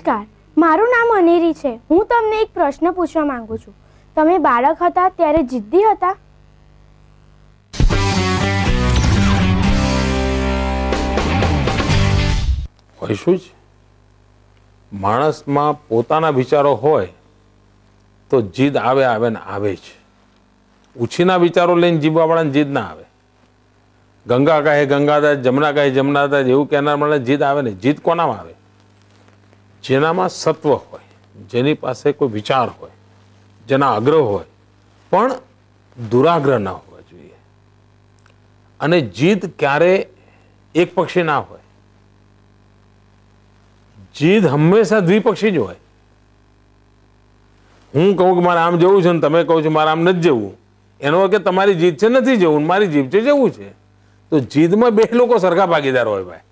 નમસ્કાર, મારું નામ અનેરી છે। હું તમને એક પ્રશ્ન પૂછવા માંગુ છું। તમે બાળક હતા ત્યારે જિદ્દી હતા? શું જ માણસમાં પોતાના વિચારો હોય તો જીદ આવે ને આવે જ। ઉછીના વિચારો લઈને જીવવાવાળાને જીદ ના આવે। ગંગા કહે ગંગાદાસ, જમના કહે જમનાદાસ એવું કહેનાર મને જીદ આવે ને। જીદ કોનામાં આવે? જેનામાં સત્વ હોય, જેની પાસે કોઈ વિચાર હોય, જેના આગ્રહ હોય, પણ દુરાગ્રહ ના હોવા જોઈએ। અને જીદ ક્યારે એક પક્ષી ના હોય, જીદ હંમેશા દ્વિપક્ષી જ હોય। હું કહું કે મારે આમ જવું છે ને તમે કહો છો મારે આમ નથી જવું, એનો કે તમારી જીદ છે નથી જવું, મારી જીદ છે જવું છે। તો જીદમાં બે લોકો સરખા ભાગીદાર હોય ભાઈ।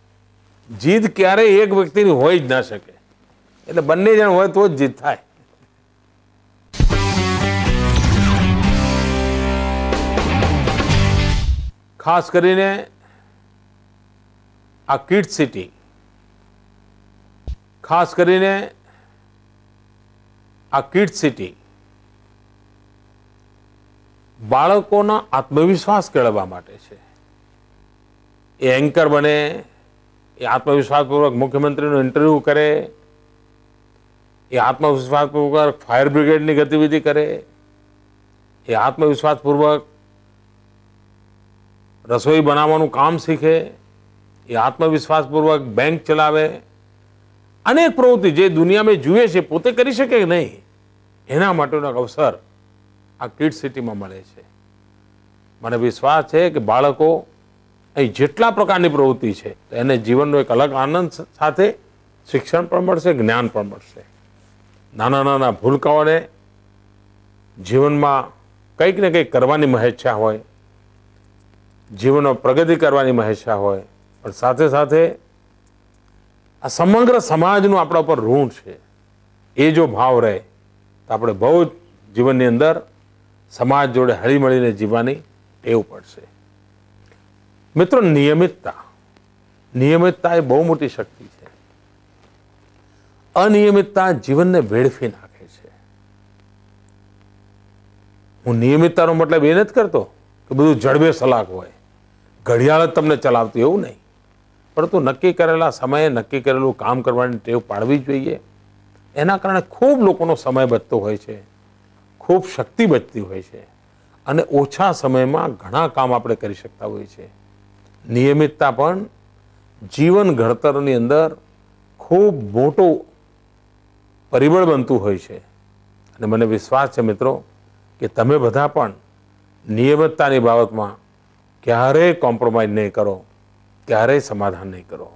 જીદ ક્યારેય એક વ્યક્તિની હોય જ ના શકે, એટલે બંને જણ હોય તો જ જીદ થાય। ખાસ કરીને આ કિડ સિટી, ખાસ કરીને આ કિડ સિટી બાળકોના આત્મવિશ્વાસ કેળવવા માટે છે। એ એન્કર બને, એ આત્મવિશ્વાસપૂર્વક મુખ્યમંત્રીનું ઇન્ટરવ્યૂ કરે, એ આત્મવિશ્વાસપૂર્વક ફાયર બ્રિગેડની ગતિવિધિ કરે, એ આત્મવિશ્વાસપૂર્વક રસોઈ બનાવવાનું કામ શીખે, એ આત્મવિશ્વાસપૂર્વક બેંક ચલાવે। અનેક પ્રવૃત્તિ જે દુનિયામાં જુએ છે પોતે કરી શકે કે નહીં, એના માટેનો અવસર આ કિડ સિટીમાં મળે છે। મને વિશ્વાસ છે કે બાળકો અહીં જેટલા પ્રકારની પ્રવૃત્તિ છે એને જીવનનો એક અલગ આનંદ સાથે શિક્ષણ પણ મળશે, જ્ઞાન પણ મળશે। નાના નાના ભૂલકાઓને જીવનમાં કંઈક ને કંઈક કરવાની મહેચ્છા હોય, જીવનમાં પ્રગતિ કરવાની મહેચ્છા હોય, પણ સાથે સાથે આ સમગ્ર સમાજનું આપણા ઉપર ઋણ છે। એ જો ભાવ રહે તો આપણે બહુ જ જીવનની અંદર સમાજ જોડે હળીમળીને જીવવાની ટેવ પડશે। મિત્રો, નિયમિતતા એ બહુ મોટી શક્તિ છે। અનિયમિતતા જીવનને વેડફી નાખે છે। હું નિયમિતતાનો મતલબ એ નથી કરતો કે બધું જડબે સલાક હોય, ઘડિયાળ જ તમને ચલાવતું એવું નહીં, પરંતુ નક્કી કરેલા સમયે નક્કી કરેલું કામ કરવાની ટેવ પાડવી જોઈએ। એના કારણે ખૂબ લોકોનો સમય બચતો હોય છે, ખૂબ શક્તિ બચતી હોય છે, અને ઓછા સમયમાં ઘણા કામ આપણે કરી શકતા હોઈએ છીએ। નિયમિતતા પણ જીવન ઘડતરની અંદર ખૂબ મોટું પરિબળ બનતું હોય છે। અને મને વિશ્વાસ છે મિત્રો કે તમે બધા પણ નિયમિતતાની બાબતમાં ક્યારેય કોમ્પ્રોમાઇઝ નહીં કરો, ક્યારેય સમાધાન નહીં કરો।